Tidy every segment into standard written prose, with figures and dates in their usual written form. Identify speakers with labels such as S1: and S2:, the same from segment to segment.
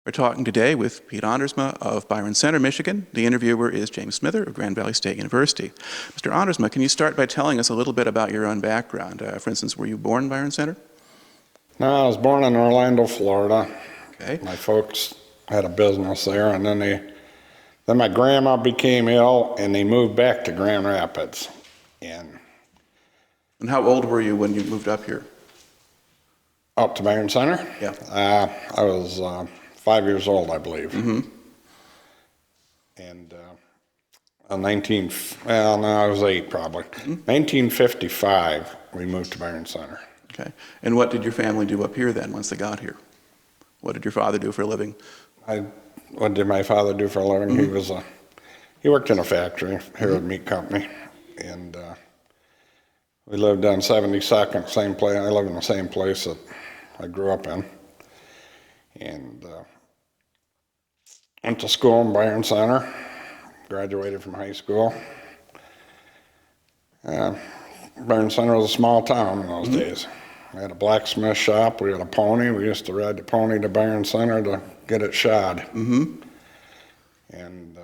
S1: We're talking today with Pete Ondersma of Byron Center, Michigan. The interviewer is James Smither of Grand Valley State University. Mr. Ondersma, can you start by telling us a little bit about your own background? For instance, were you born in Byron Center?
S2: No, I was born in Orlando, Florida.
S1: Okay.
S2: My folks had a business there, and then my grandma became ill, and they moved back to Grand Rapids. And
S1: how old were you when you moved up here?
S2: Up to Byron Center?
S1: Yeah.
S2: I was 5 years old, I believe.
S1: Mm-hmm.
S2: And I was 8 probably. Mm-hmm. 1955, we moved to Byron Center.
S1: Okay. And what did your family do up here then once they got here? What did your father do for a living?
S2: What did my father do for a living?
S1: Mm-hmm.
S2: He worked in a factory here at a meat company, and we lived on 72nd, same place. I live in the same place that I grew up in, and went to school in Byron Center. Graduated from high school. Byron Center was a small town in those days. We had a blacksmith shop. We had a pony. We used to ride the pony to Byron Center to get it shod.
S1: Mm-hmm.
S2: And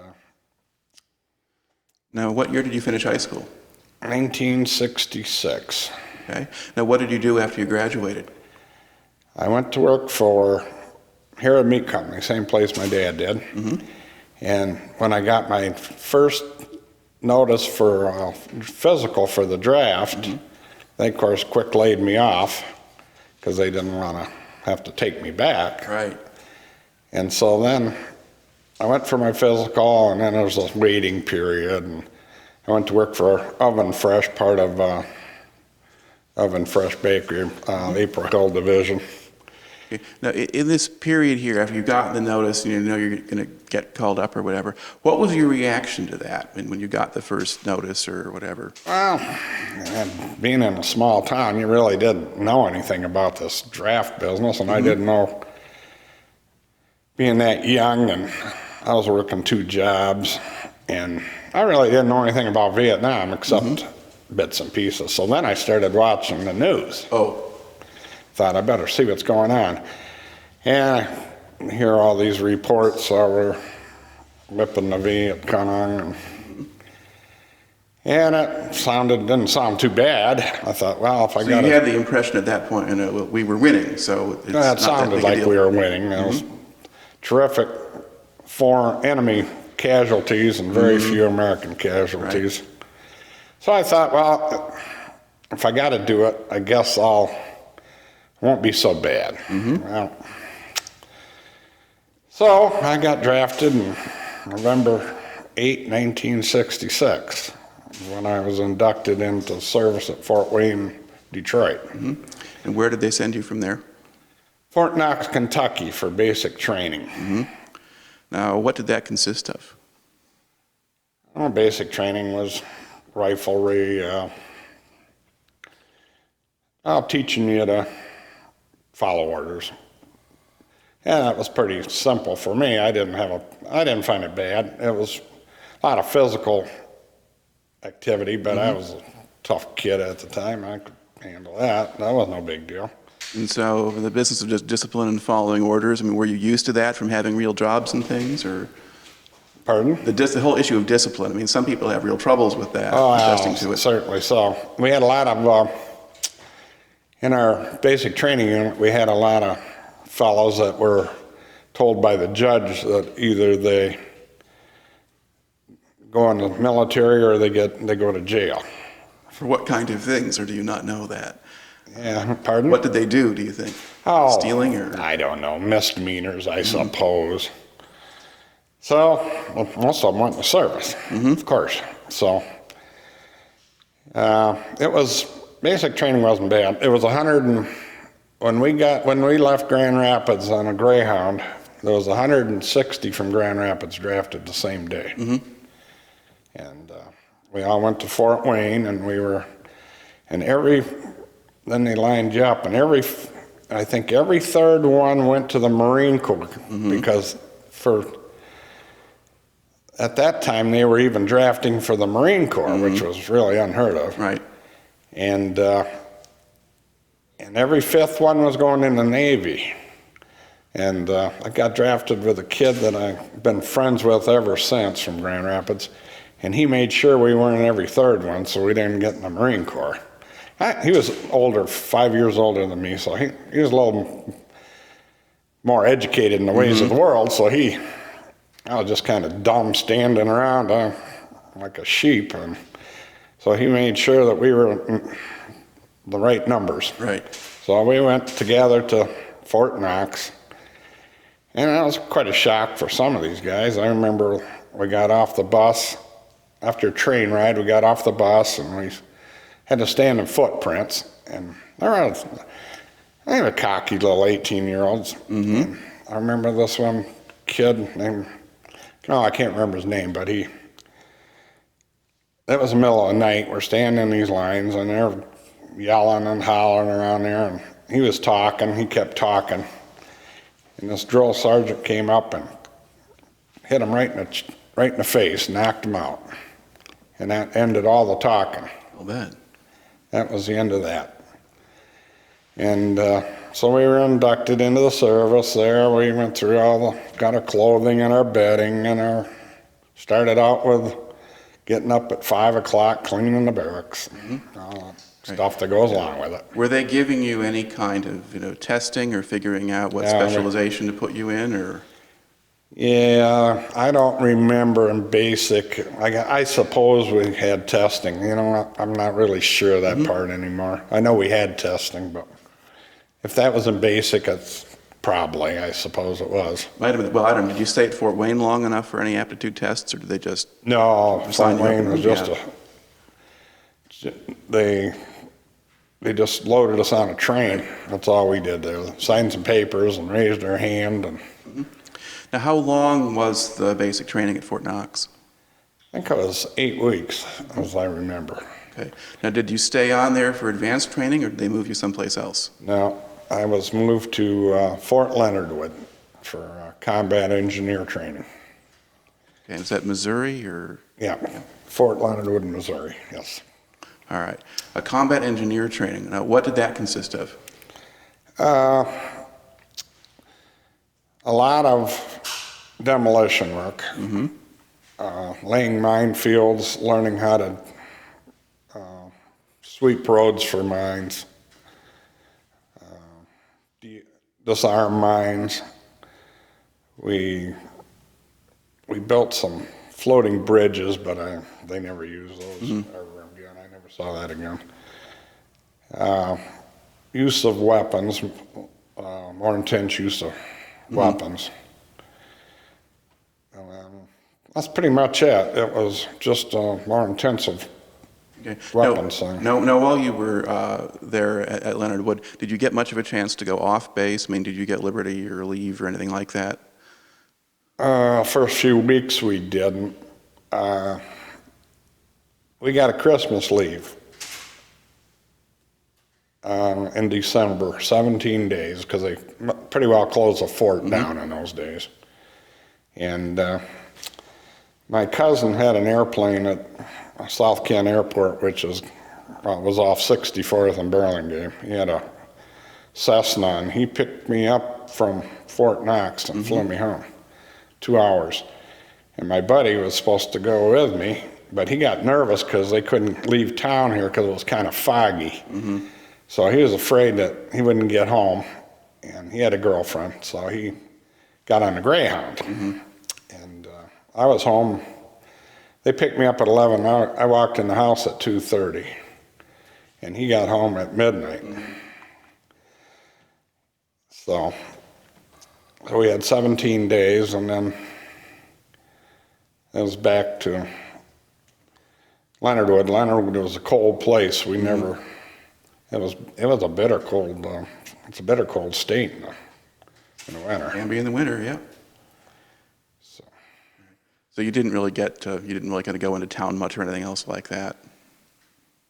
S1: now, what year did you finish high school?
S2: 1966.
S1: Okay. Now, what did you do after you graduated?
S2: I went to work for Herod Meat Company, same place my dad did.
S1: Mm-hmm.
S2: And when I got my first notice for physical for the draft, they, of course, quick laid me off because they didn't want to have to take me back.
S1: Right.
S2: And so then I went for my physical, and then there was a waiting period, and I went to work for Oven Fresh, part of Oven Fresh Bakery, April Hill Division.
S1: Okay. Now, in this period here, after you got the notice, and you know you're going to get called up or whatever, what was your reaction to that when you got the first notice or whatever?
S2: Well, being in a small town, you really didn't know anything about this draft business, and I didn't know, being that young, and I was working 2 jobs, and I really didn't know anything about Vietnam except bits and pieces. So then I started watching the news.
S1: Oh.
S2: Thought I better see what's going on. And I hear all these reports how we're whipping the V at Kanang. And it didn't sound too bad. I thought, well, if I got it.
S1: So you had the impression at that point, we were winning, so it's
S2: It sounded like we were winning. It was terrific foreign enemy casualties and very few American casualties. Right. So I thought, well, if I got to do it, I guess won't be so bad. Well, so I got drafted in November 8, 1966, when I was inducted into service at Fort Wayne, Detroit.
S1: And where did they send you from there?
S2: Fort Knox, Kentucky, for basic training.
S1: Now, what did that consist of?
S2: Well, basic training was riflery, teaching you to follow orders. And that was pretty simple for me. I didn't find it bad. It was a lot of physical activity, but I was a tough kid at the time. I could handle that. That was no big deal.
S1: And so the business of just discipline and following orders, I mean, were you used to that from having real jobs and things, or?
S2: Pardon?
S1: The whole issue of discipline. I mean, some people have real troubles with that, adjusting to it.
S2: Certainly so. We had a lot of, in our basic training unit, we had a lot of fellows that were told by the judge that either they go in the military or they go to jail.
S1: For what kind of things, or do you not know that?
S2: Yeah, pardon?
S1: What did they do, do you think?
S2: Oh,
S1: stealing, or?
S2: I don't know, misdemeanors, I suppose. So, well, most of them went to service, of course. So, basic training wasn't bad. It was when we left Grand Rapids on a Greyhound, there was 160 from Grand Rapids drafted the same day. And we all went to Fort Wayne, and then they lined you up, and I think every third one went to the Marine Corps, because at that time they were even drafting for the Marine Corps, which was really unheard of.
S1: Right.
S2: And every 5th one was going in the Navy. And I got drafted with a kid that I've been friends with ever since from Grand Rapids. And he made sure we weren't every third one, so we didn't get in the Marine Corps. He was older, 5 years older than me, so he was a little more educated in the ways of the world. So I was just kind of dumb standing around like a sheep. And so he made sure that we were the right numbers.
S1: Right.
S2: So we went together to Fort Knox. And that was quite a shock for some of these guys. I remember we got off the bus, after a train ride, we got off the bus and we had to stand in footprints. And there was, they were cocky little 18-year-olds. I remember this one kid named, I can't remember his name, but it was the middle of the night. We're standing in these lines and they're yelling and hollering around there. And he was talking, he kept talking. And this drill sergeant came up and hit him right in the face, knocked him out. And that ended all the talking.
S1: Well, bad.
S2: That was the end of that. And so we were inducted into the service there. We went through got our clothing and our bedding, and started out with getting up at 5 o'clock, cleaning the barracks, all that stuff that goes along with it.
S1: Were they giving you any kind of, testing or figuring out what specialization to put you in, or?
S2: Yeah, I don't remember in basic. I suppose we had testing. I'm not really sure of that part anymore. I know we had testing, but if that was in basic, it's probably, I suppose it was.
S1: Might have been. Well, I don't know. Did you stay at Fort Wayne long enough for any aptitude tests, or did they just?
S2: No, Fort Wayne was just they just loaded us on a train. That's all we did there. Signed some papers and raised our hand. And
S1: Now, how long was the basic training at Fort Knox?
S2: I think it was 8 weeks, as I remember.
S1: Okay. Now, did you stay on there for advanced training, or did they move you someplace else?
S2: No, I was moved to Fort Leonard Wood for combat engineer training.
S1: Okay. And is that Missouri, or?
S2: Yeah, Fort Leonard Wood, Missouri, yes.
S1: All right. A combat engineer training. Now, what did that consist of?
S2: A lot of demolition work, laying minefields, learning how to sweep roads for mines, disarm mines. We built some floating bridges, but they never used those ever again. I never saw that again. Use of weapons, more intense use of weapons. That's pretty much it. It was just more intensive weapons thing.
S1: Now, while you were there at Leonard Wood, did you get much of a chance to go off base? I mean, did you get liberty or leave or anything like that?
S2: First few weeks we didn't. We got a Christmas leave in December, 17 days, because they pretty well closed the fort down in those days. And my cousin had an airplane at South Kent Airport, which was off 64th and Burlingame. He had a Cessna, and he picked me up from Fort Knox and flew me home, 2 hours. And my buddy was supposed to go with me, but he got nervous because they couldn't leave town here because it was kind of foggy. So he was afraid that he wouldn't get home, and he had a girlfriend, so he got on a Greyhound. And I was home. They picked me up at 11. I walked in the house at 2:30, and he got home at midnight. So we had 17 days, and then it was back to Leonard Wood. Leonard Wood was a cold place. We never. It was a bitter cold. It's a bitter cold state in the winter.
S1: Can be in the winter, yeah. So you didn't really get to go into town much or anything else like that?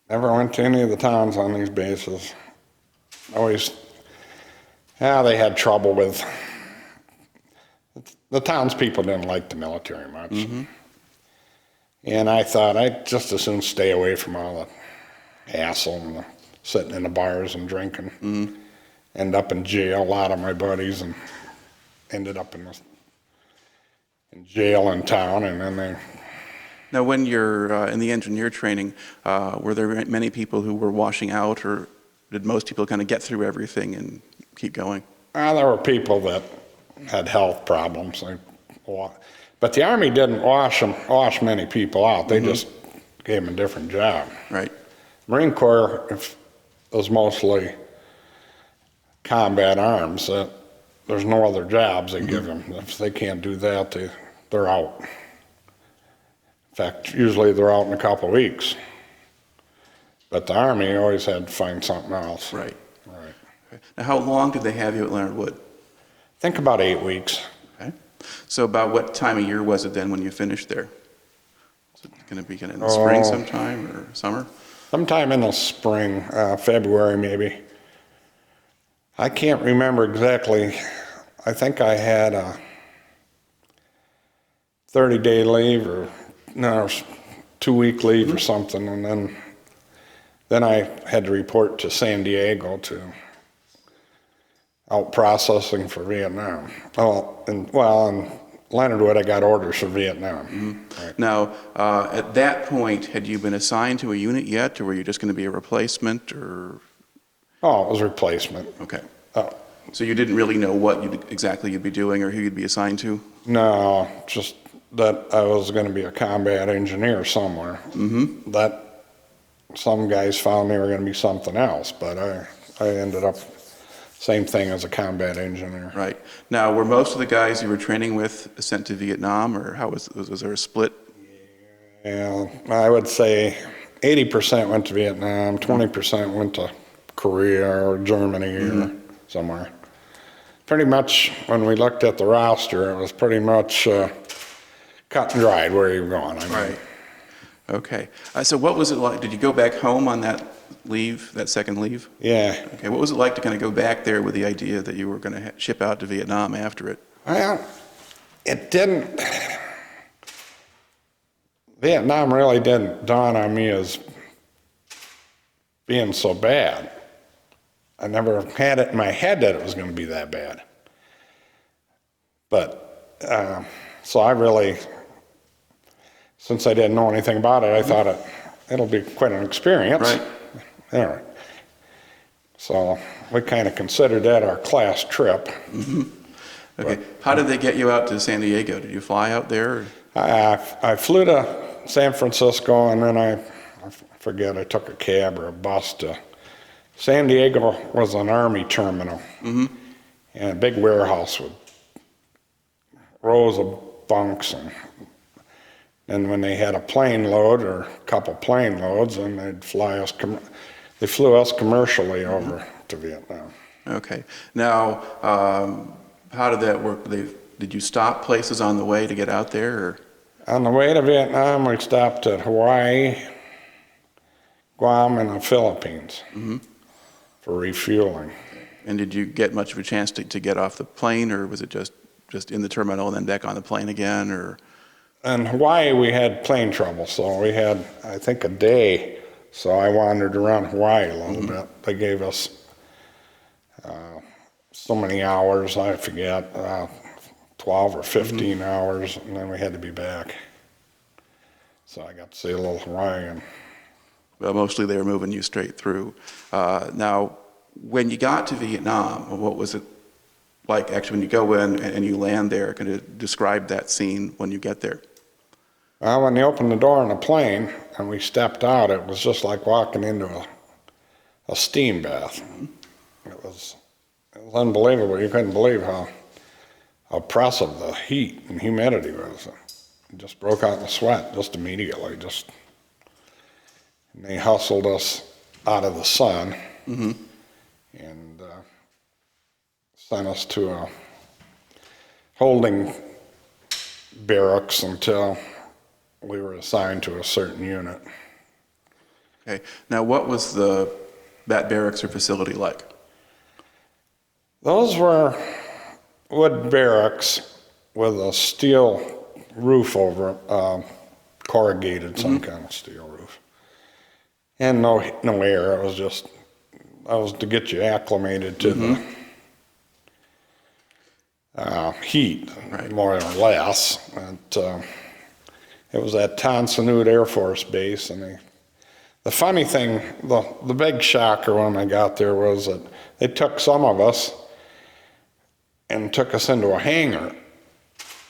S2: Never went to any of the towns on these bases. They had trouble with, the townspeople didn't like the military much. And I thought I'd just as soon stay away from all the hassle and the sitting in the bars and drinking. End up in jail, a lot of my buddies, and ended up in jail in town, and then they.
S1: Now, when you're in the engineer training, were there many people who were washing out, or did most people kind of get through everything and keep going?
S2: There were people that had health problems, but the Army didn't wash many people out. They just gave them a different job.
S1: Right.
S2: Marine Corps was mostly combat arms. There's no other jobs they give them. If they can't do that, they're out. In fact, usually they're out in a couple of weeks. But the Army always had to find something else.
S1: Right. Okay. Now, how long did they have you at Leonard Wood?
S2: I think about 8 weeks.
S1: Okay. So about what time of year was it then when you finished there? Is it going to be kind of in the spring sometime or summer?
S2: Sometime in the spring, February maybe. I can't remember exactly. I think I had a 30-day leave or 2-week leave or something, and then I had to report to San Diego to out processing for Vietnam. In Leonard Wood, I got orders for Vietnam. Right.
S1: Now, at that point, had you been assigned to a unit yet, or were you just going to be a replacement, or?
S2: Oh, it was replacement.
S1: Okay. So you didn't really know what exactly you'd be doing or who you'd be assigned to?
S2: No, just that I was going to be a combat engineer somewhere. That some guys found they were going to be something else, but I ended up same thing as a combat engineer.
S1: Right. Now, were most of the guys you were training with sent to Vietnam, or how was there a split?
S2: Yeah, I would say 80% went to Vietnam, 20% went to Korea or Germany or somewhere. Pretty much, when we looked at the roster, it was pretty much cut and dried where you were going.
S1: Right. Okay. So what was it like? Did you go back home on that leave, that second leave?
S2: Yeah.
S1: Okay. What was it like to kind of go back there with the idea that you were going to ship out to Vietnam after it?
S2: Well, it didn't. Vietnam really didn't dawn on me as being so bad. I never had it in my head that it was going to be that bad. But, so I really, since I didn't know anything about it, I thought it'll be quite an experience.
S1: Right.
S2: Anyway, so we kind of considered that our class trip.
S1: Okay. How did they get you out to San Diego? Did you fly out there?
S2: I flew to San Francisco, and then I forget, I took a cab or a bus to San Diego. Was an Army terminal, and a big warehouse with rows of bunks, and when they had a plane load or a couple plane loads, then they'd fly us. They flew us commercially over to Vietnam.
S1: Okay. Now, how did that work? Did you stop places on the way to get out there? Or?
S2: On the way to Vietnam, we stopped at Hawaii, Guam, and the Philippines for refueling.
S1: And did you get much of a chance to get off the plane, or was it just in the terminal and then back on the plane again? Or?
S2: In Hawaii, we had plane trouble, so we had, I think, a day. So I wandered around Hawaii a little bit. They gave us so many hours, I forget, 12 or 15 hours, and then we had to be back. So I got to see a little Hawaii.
S1: Well, mostly they were moving you straight through. Now, when you got to Vietnam, what was it like actually when you go in and you land there? Can you describe that scene when you get there?
S2: Well, when they opened the door on the plane and we stepped out, it was just like walking into a steam bath. It was unbelievable. You couldn't believe how oppressive the heat and humidity was. It just broke out in sweat just immediately. And they hustled us out of the sun and sent us to a holding barracks until we were assigned to a certain unit.
S1: Okay. Now, what was that barracks or facility like?
S2: Those were wood barracks with a steel roof over it, corrugated, some kind of steel roof. And no air. It was to get you acclimated to heat,
S1: Right.
S2: more or less. It was at Tonsanute Air Force Base, and the funny thing, the big shocker when I got there was that they took some of us and took us into a hangar,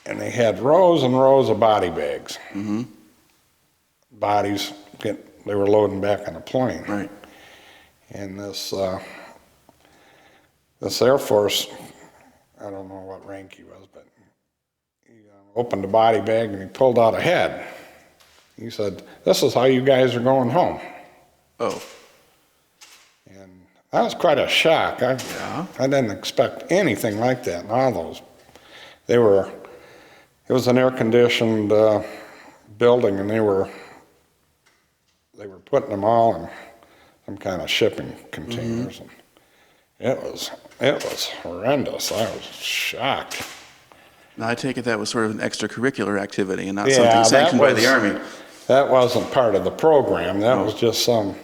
S2: and they had rows and rows of body bags.
S1: Mm-hmm.
S2: Bodies, they were loading back on a plane.
S1: Right.
S2: And this Air Force, I don't know what rank he was, but he opened the body bag and he pulled out a head. He said, "This is how you guys are going home."
S1: Oh.
S2: And that was quite a shock.
S1: Yeah.
S2: I didn't expect anything like that. And all those, it was an air-conditioned building, and they were putting them all in some kind of shipping containers.
S1: Mm-hmm.
S2: And it was horrendous. I was shocked.
S1: Now, I take it that was sort of an extracurricular activity and not
S2: Yeah,
S1: something
S2: that
S1: sanctioned by the
S2: was-
S1: Army.
S2: That wasn't part of the program. That
S1: Oh.
S2: was just some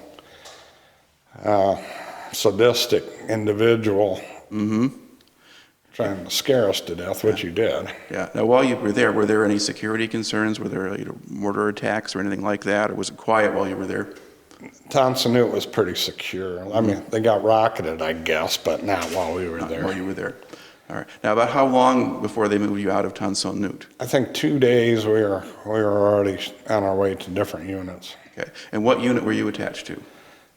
S2: sadistic individual
S1: Mm-hmm.
S2: trying to scare us to death, which you did.
S1: Yeah. Now, while you were there any security concerns? Were there mortar attacks or anything like that, or was it quiet while you were there?
S2: Tonsanute was pretty secure. I mean, they got rocketed, I guess, but not while we were
S1: Not
S2: there.
S1: while you were there. All right. Now, about how long before they moved you out of Tonsanute?
S2: I think 2 days we were already on our way to different units.
S1: Okay. And what unit were you attached to?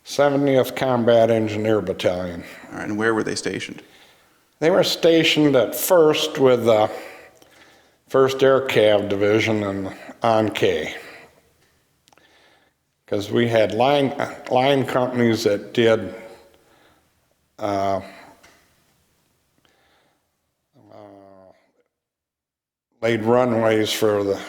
S2: 70th Combat Engineer Battalion.
S1: All right. And where were they stationed?
S2: They were stationed at first with the 1st Air Cav Division and on K. Because we had line companies that did laid runways for the,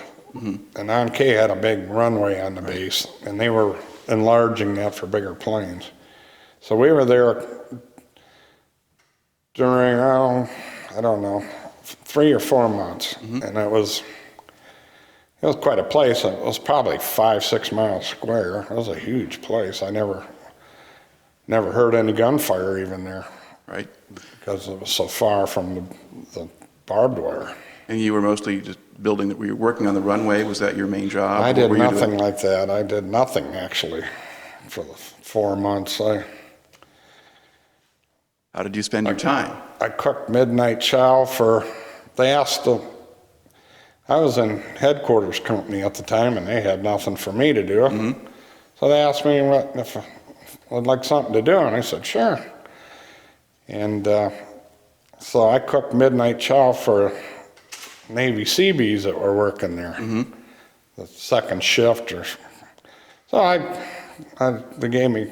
S2: and on K had a big runway on the base, and they were enlarging that for bigger planes. So we were there during, I don't know, 3 or 4 months, and it was quite a place. It was probably 5-6 miles square. It was a huge place. I never heard any gunfire even there,
S1: Right.
S2: because it was so far from the barbed wire.
S1: And you were mostly just building, were you working on the runway? Was that your main job?
S2: I
S1: What
S2: did
S1: were you doing?
S2: nothing like that. I did nothing, actually, for the 4 months.
S1: How did you spend your time?
S2: I cooked midnight chow I was in headquarters company at the time, and they had nothing for me to do. So they asked me if I'd like something to do, and I said, sure. And so I cooked midnight chow for Navy Seabees that were working there, the second shift. So they gave me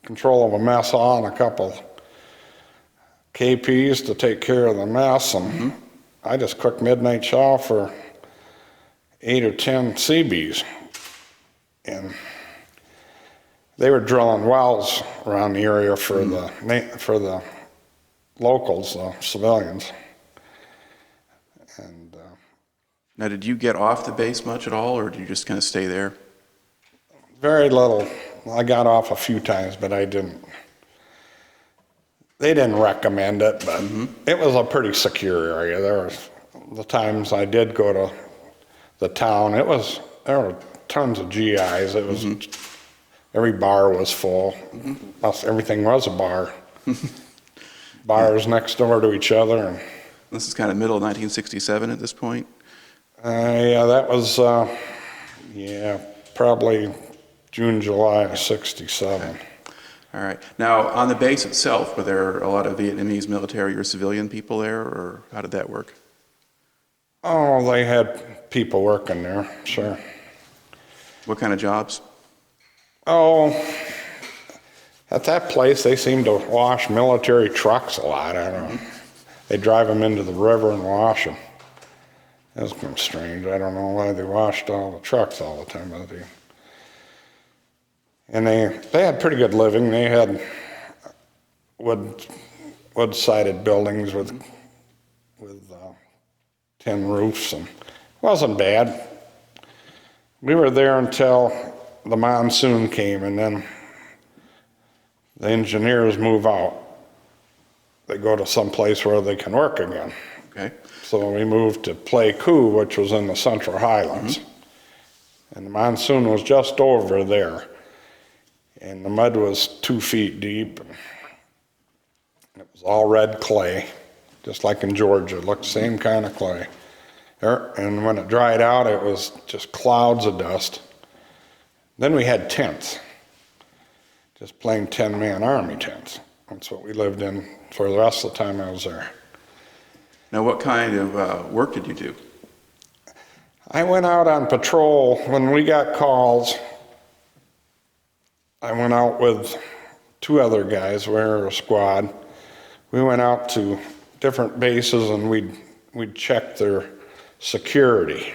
S2: control of a mess hall and a couple KPs to take care of the mess, and I just cooked midnight chow for 8 or 10 Seabees. And they were drilling wells around the area for the locals, the civilians. And
S1: Now, did you get off the base much at all, or did you just kind of stay there?
S2: very little. I got off a few times, but I didn't. They didn't recommend it, but it was a pretty secure area. There was the times I did go to the town. There were tons of GIs. It was every bar was full. Everything was a bar. Bars next door to each other. And
S1: This is kind of middle of 1967 at this point.
S2: yeah, that was probably June, July of '67.
S1: Okay. All right. Now, on the base itself, were there a lot of Vietnamese military or civilian people there, or how did that work?
S2: Oh, they had people working there, sure.
S1: What kind of jobs?
S2: Oh, at that place, they seemed to wash military trucks a lot. I don't know. They drive them into the river and wash them. That was kind of strange. I don't know why they washed all the trucks all the time. But and they had pretty good living. They had wood-sided buildings with tin roofs, and it wasn't bad. We were there until the monsoon came, and then the engineers move out. They go to some place where they can work again.
S1: Okay.
S2: So we moved to Pleiku, which was in the Central Highlands. And the monsoon was just over there. And the mud was 2 feet deep. And it was all red clay, just like in Georgia. It looked the same kind of clay. And when it dried out, it was just clouds of dust. Then we had tents, just plain 10-man army tents. That's what we lived in for the rest of the time I was there.
S1: Now, what kind of work did you do?
S2: I went out on patrol when we got calls. I went out with 2 other guys. We were a squad. We went out to different bases and we'd check their security,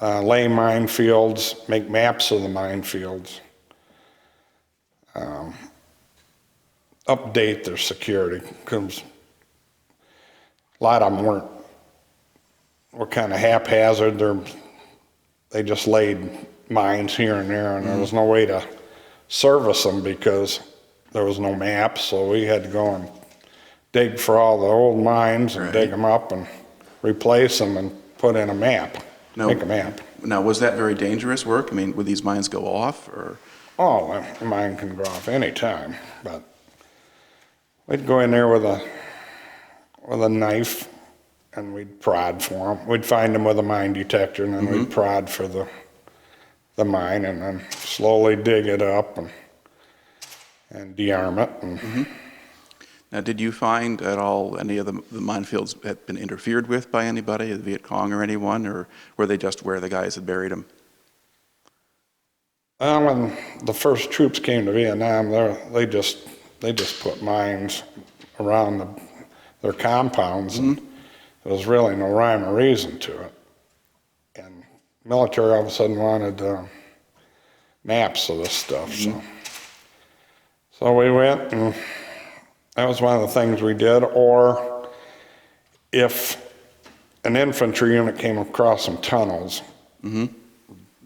S2: lay minefields, make maps of the minefields, update their security, because a lot of them were kind of haphazard. They just laid mines here and there, and there was no way to service them because there was no maps, so we had to go and dig for all the old mines and dig them up and replace them and put in a map, make a map.
S1: Now, was that very dangerous work? I mean, would these mines go off, or?
S2: Oh, a mine can go off any time, but we'd go in there with a knife and we'd prod for them. We'd find them with a mine detector, and then we'd prod for the mine, and then slowly dig it up and de-arm it. And
S1: Now, did you find at all any of the minefields had been interfered with by anybody, the Viet Cong or anyone, or were they just where the guys had buried them?
S2: When the first troops came to Vietnam, they just put mines around their compounds, and there was really no rhyme or reason to it. And military all of a sudden wanted maps of this stuff, so we went, and that was one of the things we did. Or if an infantry unit came across some tunnels,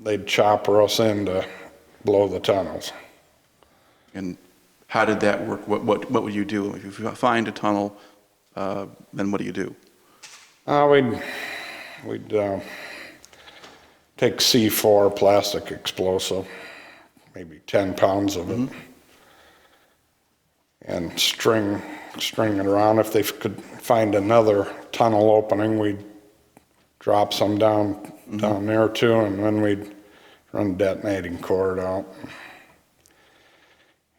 S2: they'd chopper us in to blow the tunnels.
S1: And how did that work? What would you do if you find a tunnel? Then what do you do?
S2: We'd take C4 plastic explosive, maybe 10 pounds of it, and string it around. If they could find another tunnel opening, we'd drop some down there too, and then we'd run detonating cord out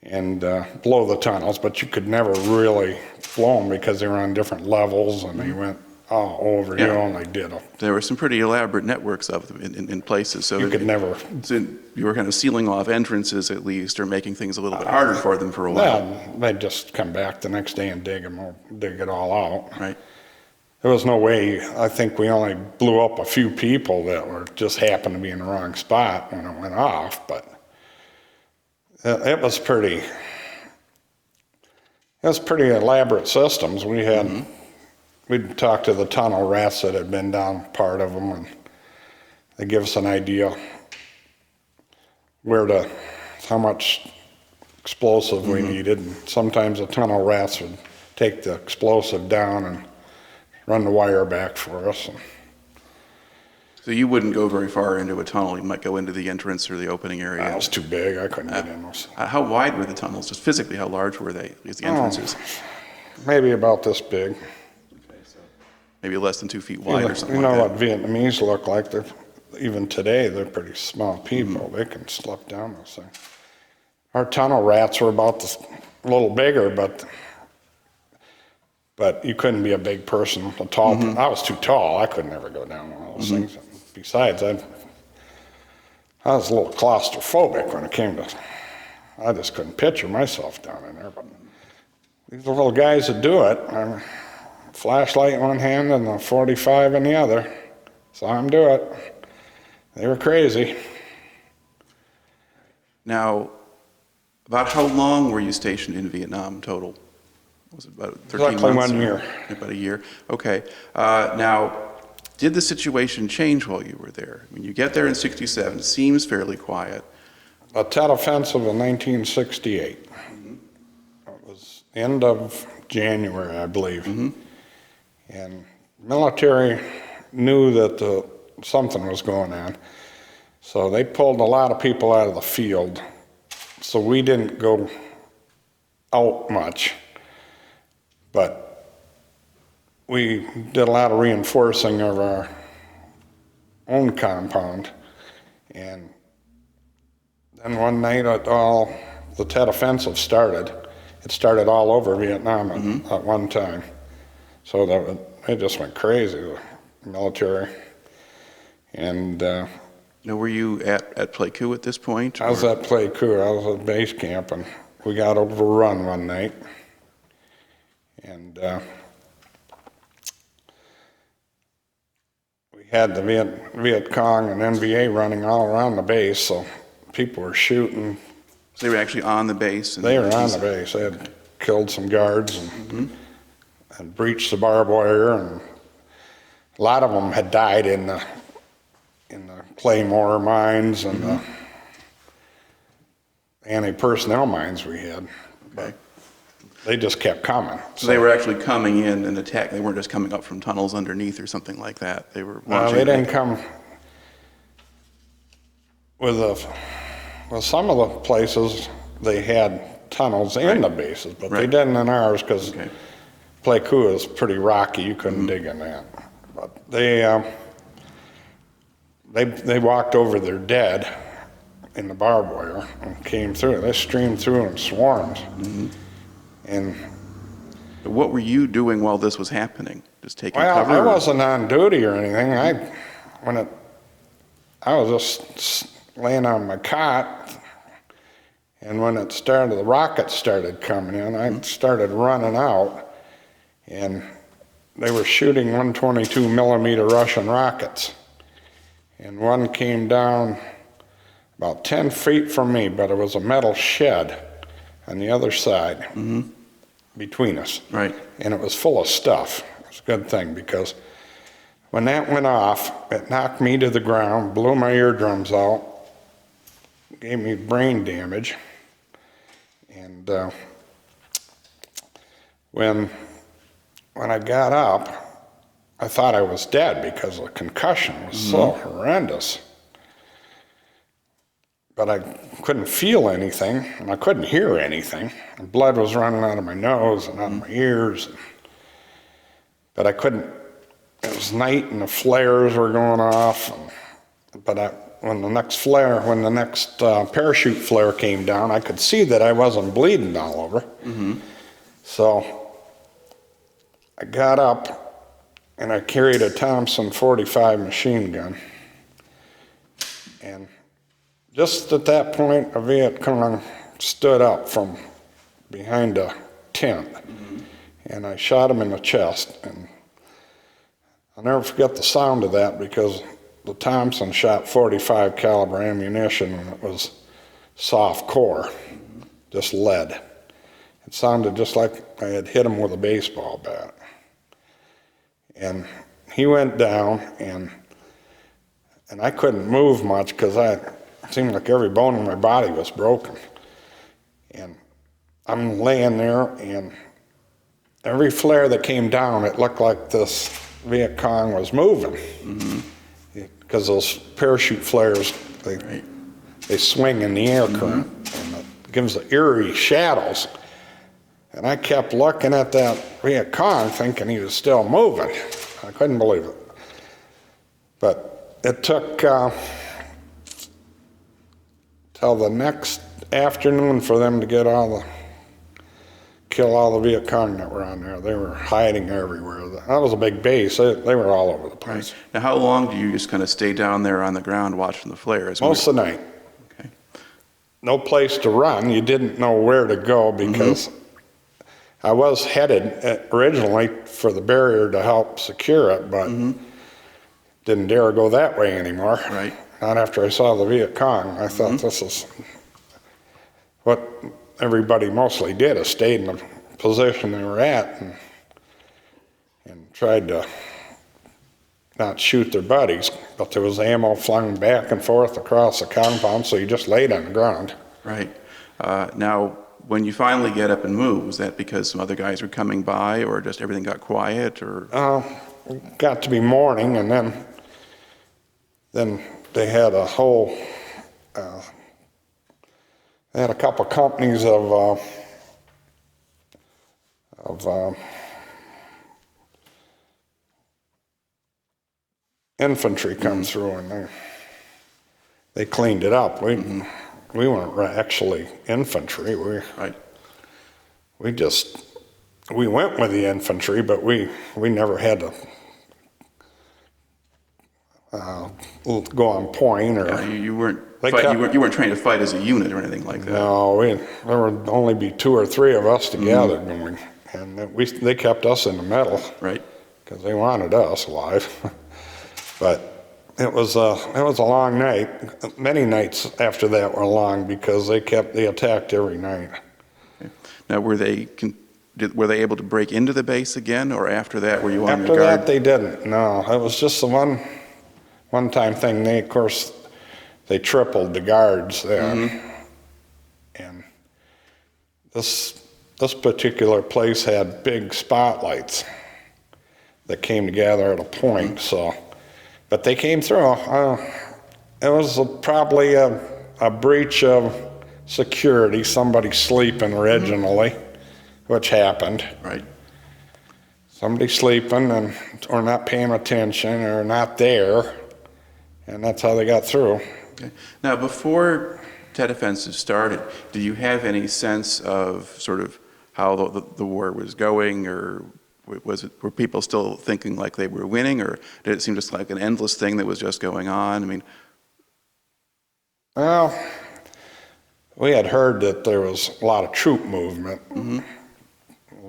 S2: and blow the tunnels. But you could never really blow them because they were on different levels, and they went all over. You only did them.
S1: There were some pretty elaborate networks of them in places, so
S2: You could never.
S1: So you were kind of sealing off entrances at least, or making things a little bit harder for them for a while.
S2: Well, they'd just come back the next day and dig it all out.
S1: Right.
S2: There was no way. I think we only blew up a few people that were just happened to be in the wrong spot when it went off, but it was pretty elaborate systems. We'd talk to the tunnel rats that had been down part of them, and they give us an idea how much explosive we needed. And sometimes the tunnel rats would take the explosive down and run the wire back for us.
S1: So you wouldn't go very far into a tunnel. You might go into the entrance or the opening area.
S2: That was too big. I couldn't get in those.
S1: How wide were the tunnels? Just physically, how large were they? These the entrances?
S2: Maybe about this big.
S1: Okay, so maybe less than 2 feet wide or something
S2: You know
S1: like
S2: what Vietnamese look like? Even today, they're pretty small people. They can slip down those things. Our tunnel rats were about a little bigger, but you couldn't be a big person, a tall. I was too tall. I could never go down one of those things. Besides, I was a little claustrophobic when it came to. I just couldn't picture myself down in there. But these little guys that do it, flashlight in one hand and a 45 in the other, saw them do it. They were crazy.
S1: Now, about how long were you stationed in Vietnam total? Was it about 13
S2: Exactly
S1: months?
S2: 1 year.
S1: About a year. Okay. Now, did the situation change while you were there? When you get there in '67, it seems fairly quiet.
S2: The Tet Offensive in 1968. It was end of January, I believe. And military knew that something was going on. So they pulled a lot of people out of the field. So we didn't go out much. But we did a lot of reinforcing of our own compound. And then one night the Tet Offensive started. It started all over Vietnam at one time. So it just went crazy, the military. And
S1: Now, were you at Pleiku at this point?
S2: I was at Pleiku. I was at base camp, and we got overrun one night. And we had the Viet Cong and NVA running all around the base, so people were shooting.
S1: So they were actually on the base?
S2: They were on the base. They had killed some guards and breached the barbed wire, and a lot of them had died in the claymore mines and the anti-personnel mines we had. But they just kept coming.
S1: So they were actually coming in and attack. They weren't just coming up from tunnels underneath or something like that. They were
S2: No, they didn't come with some of the places they had tunnels in the bases, but they didn't in ours because Pleiku is pretty rocky. You couldn't dig in that. But they walked over their dead in the barbed wire and came through. They streamed through in swarms. And
S1: what were you doing while this was happening? Just taking
S2: well,
S1: cover?
S2: I wasn't on duty or anything. I was just laying on my cot, and when the rockets started coming in, I started running out, and they were shooting 122 millimeter Russian rockets. And one came down about 10 feet from me, but it was a metal shed on the other side between us.
S1: Right.
S2: And it was full of stuff. It was a good thing because when that went off, it knocked me to the ground, blew my eardrums out, gave me brain damage. And when I got up, I thought I was dead because the concussion was so horrendous. But I couldn't feel anything, and I couldn't hear anything. And blood was running out of my nose and out of my ears. But I couldn't, it was night and the flares were going off. But when the next parachute flare came down, I could see that I wasn't bleeding all over. So I got up and I carried a Thompson 45 machine gun. And just at that point, a Viet Cong stood up from behind a tent, and I shot him in the chest. And I'll never forget the sound of that because the Thompson shot 45 caliber ammunition, and it was soft core, just lead. It sounded just like I had hit him with a baseball bat. And he went down, and I couldn't move much because it seemed like every bone in my body was broken. And I'm laying there, and every flare that came down, it looked like this Viet Cong was moving. Because those parachute flares, they swing in the air current, and it gives the eerie shadows. And I kept looking at that Viet Cong thinking he was still moving. I couldn't believe it. But it took till the next afternoon for them to kill all the Viet Cong that were on there. They were hiding everywhere. That was a big base. They were all over the place.
S1: Right. Now, how long do you just kind of stay down there on the ground watching the flares?
S2: Most of the night.
S1: Okay.
S2: No place to run. You didn't know where to go because I was headed originally for the barrier to help secure it, but didn't dare go that way anymore.
S1: Right.
S2: Not after I saw the Viet Cong. I thought this is what everybody mostly did, is stayed in the position they were at and tried to not shoot their buddies, but there was ammo flung back and forth across the compound, so you just laid on the ground.
S1: Right. Now, when you finally get up and move, was that because some other guys were coming by, or just everything got quiet, or?
S2: It got to be morning, and then they had a whole, they had a couple companies of infantry come through, and they cleaned it up. We weren't actually infantry.
S1: Right.
S2: We went with the infantry, but we never had to go on point, or
S1: You weren't you weren't trained to fight as a unit or anything like that.
S2: no. There would only be 2 or 3 of us together going, and they kept us in the middle,
S1: Right.
S2: because they wanted us alive. But it was a long night. Many nights after that were long, because they attacked every night.
S1: Okay. Now, were they able to break into the base again, or after that were you on your
S2: After
S1: guard?
S2: that, they didn't. No, it was just the one-time thing. Of course, they tripled the guards there, and this particular place had big spotlights that came together at a point. So, but they came through. It was probably a breach of security. Somebody sleeping originally, which happened.
S1: Right.
S2: Somebody sleeping or not paying attention or not there, and that's how they got through.
S1: Okay. Now, before Tet Offensive started, did you have any sense of sort of how the war was going, or were people still thinking like they were winning, or did it seem just like an endless thing that was just going on? I mean,
S2: Well, we had heard that there was a lot of troop movement,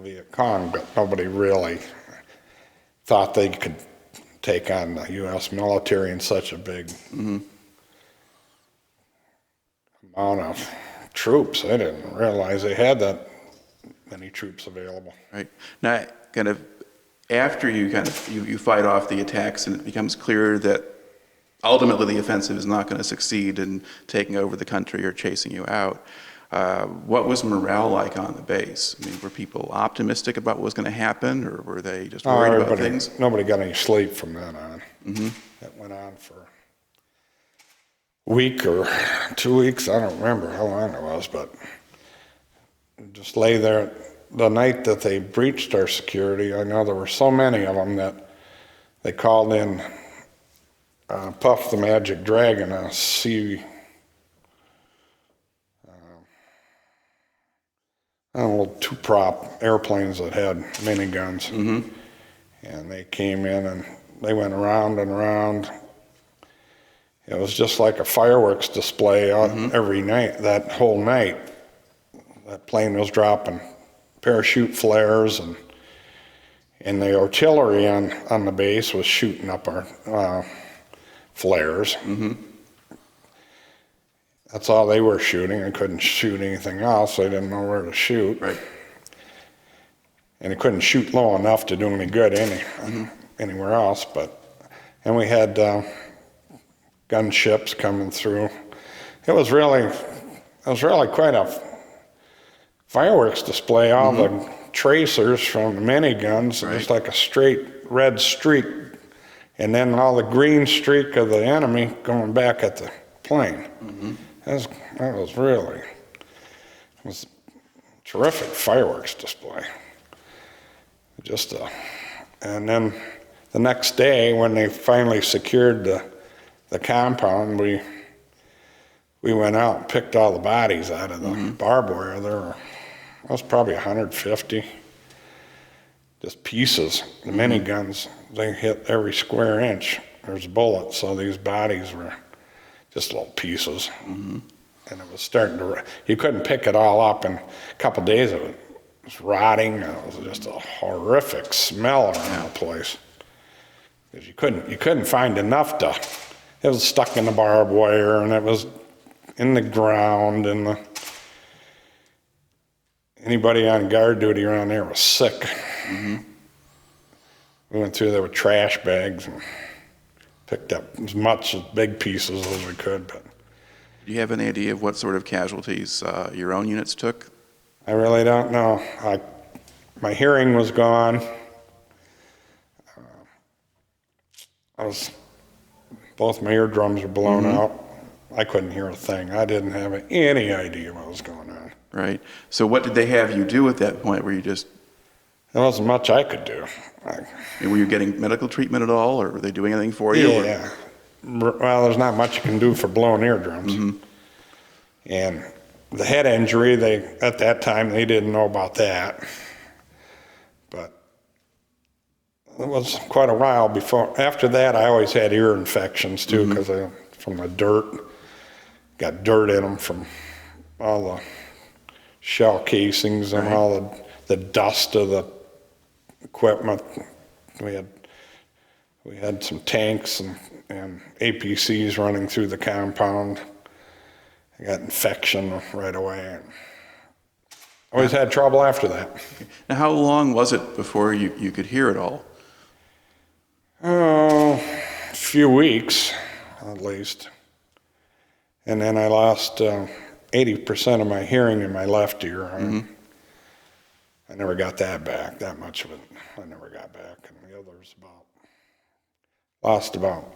S2: Viet Cong, but nobody really thought they could take on the U.S. military in such a big amount of troops. They didn't realize they had that many troops available.
S1: right. Now, kind of after you fight off the attacks, and it becomes clear that ultimately the offensive is not going to succeed in taking over the country or chasing you out. What was morale like on the base? I mean, were people optimistic about what was going to happen, or were they just worried about things?
S2: Nobody got any sleep from then on. That went on for a week or 2 weeks. I don't remember how long it was, but just lay there. The night that they breached our security, I know there were so many of them that they called in Puff the Magic Dragon, a little 2-prop airplanes that had miniguns. And they came in and they went around and around. It was just like a fireworks display every night, that whole night. That plane was dropping parachute flares, and the artillery on the base was shooting up our flares. That's all they were shooting. They couldn't shoot anything else. They didn't know where to shoot.
S1: Right.
S2: And they couldn't shoot low enough to do any good anywhere else. And we had gunships coming through. It was really quite a fireworks display. All the tracers from the miniguns, it was like a straight red streak, and then all the green streak of the enemy going back at the plane. That was really, it was a terrific fireworks display. And then the next day, when they finally secured the compound, we went out and picked all the bodies out of the barbed wire. There was probably 150 just pieces. The miniguns, they hit every square inch. There's bullets, so these bodies were just little pieces. And it was starting to, you couldn't pick it all up. In a couple of days, it was rotting. It was just a horrific smell around the place. Because you couldn't find enough it was stuck in the barbed wire, and it was in the ground, and anybody on guard duty around there was sick. We went through there with trash bags and picked up as much as big pieces as we could. But
S1: Do you have any idea of what sort of casualties your own units took?
S2: I really don't know. My hearing was gone. Both my eardrums were blown out. I couldn't hear a thing. I didn't have any idea what was going on.
S1: Right. So what did they have you do at that point? Were you just,
S2: There wasn't much I could do.
S1: were you getting medical treatment at all, or were they doing anything for you?
S2: Yeah. Well, there's not much you can do for blown eardrums. And the head injury, at that time, they didn't know about that. But it was quite a while before. After that, I always had ear infections too, because from the dirt. Got dirt in them from all the shell casings and all the dust of the equipment. We had some tanks and APCs running through the compound. I got infection right away. Always had trouble after that.
S1: Now, how long was it before you could hear it all?
S2: Oh, a few weeks, at least. And then I lost 80% of my hearing in my left ear. I never got that back, that much of it. I never got back. And the others lost about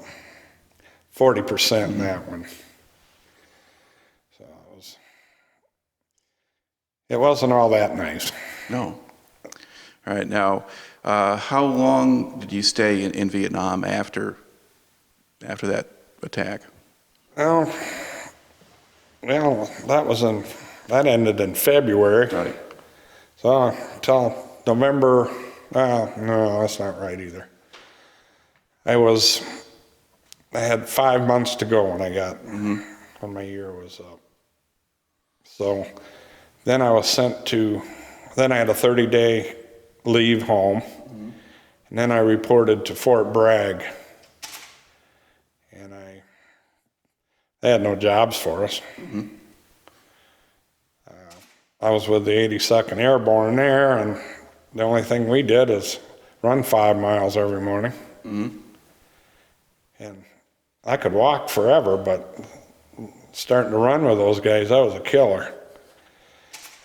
S2: 40% in that one. So it wasn't all that nice.
S1: No. All right. Now, how long did you stay in Vietnam after that attack?
S2: Well, that ended in February.
S1: Right.
S2: So until November, no, that's not right either. I had 5 months to go when I got, when my year was up. So then I was then I had a 30-day leave home. And then I reported to Fort Bragg. And they had no jobs for us. I was with the 82nd Airborne there, and the only thing we did is run 5 miles every morning. And I could walk forever, but starting to run with those guys, that was a killer.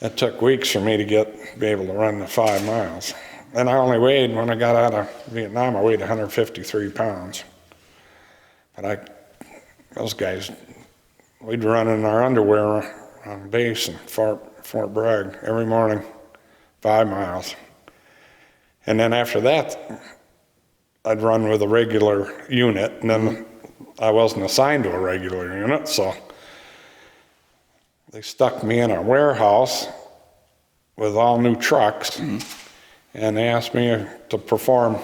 S2: It took weeks for me to be able to run the 5 miles. And I only weighed, when I got out of Vietnam, I weighed 153 pounds. But those guys, we'd run in our underwear on base in Fort Bragg every morning, 5 miles. And then after that, I'd run with a regular unit, and then I wasn't assigned to a regular unit, so they stuck me in a warehouse with all new trucks, and they asked me to perform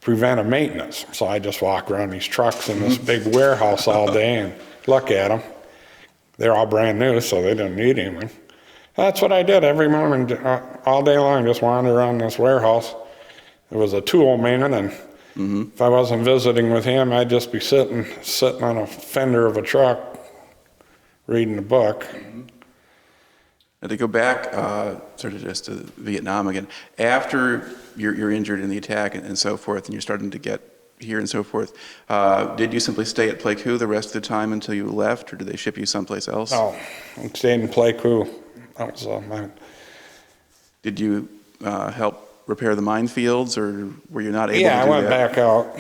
S2: preventive maintenance. So I just walk around these trucks in this big warehouse all day and look at them. They're all brand new, so they didn't need anything. That's what I did every morning, all day long, just wander around this warehouse. There was a tool man, and if I wasn't visiting with him, I'd just be sitting on a fender of a truck, reading a book.
S1: Now, to go back sort of just to Vietnam again, after you're injured in the attack and so forth, and you're starting to get here and so forth, did you simply stay at Pleiku the rest of the time until you left, or did they ship you someplace else?
S2: No, I stayed in Pleiku. That was
S1: Did you help repair the minefields, or were you not able to do that?
S2: Yeah, I went back out.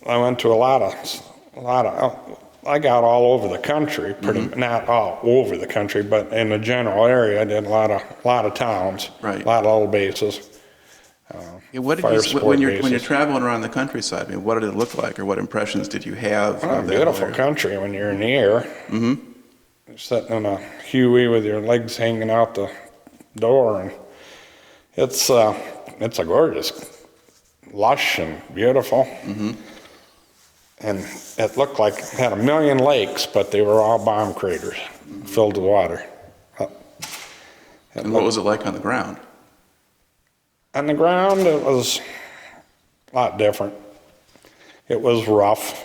S2: I went to a lot of, I got all over the country, not all over the country, but in the general area, I did a lot of towns,
S1: Right.
S2: a lot of little bases.
S1: Yeah, what did you, when you're traveling around the countryside, I mean, what did it look like, or what impressions did you have of that
S2: Beautiful
S1: area?
S2: country when you're in the air. You're sitting in a Huey with your legs hanging out the door, and it's a gorgeous, lush and beautiful. And it looked like it had 1 million lakes, but they were all bomb craters filled with water.
S1: And what was it like on the ground?
S2: On the ground, it was a lot different. It was rough.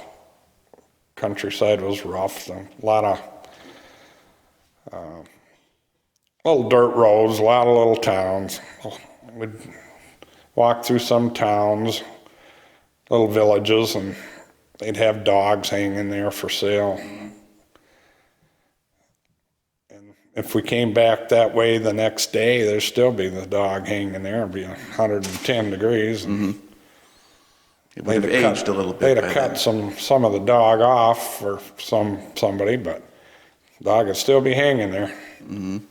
S2: Countryside was rough. A lot of little dirt roads, a lot of little towns. We'd walk through some towns, little villages, and they'd have dogs hanging there for sale. And if we came back that way the next day, there'd still be the dog hanging there. It'd be 110 degrees. And
S1: It would have aged a little bit.
S2: They'd have cut some of the dog off for somebody, but the dog would still be hanging there.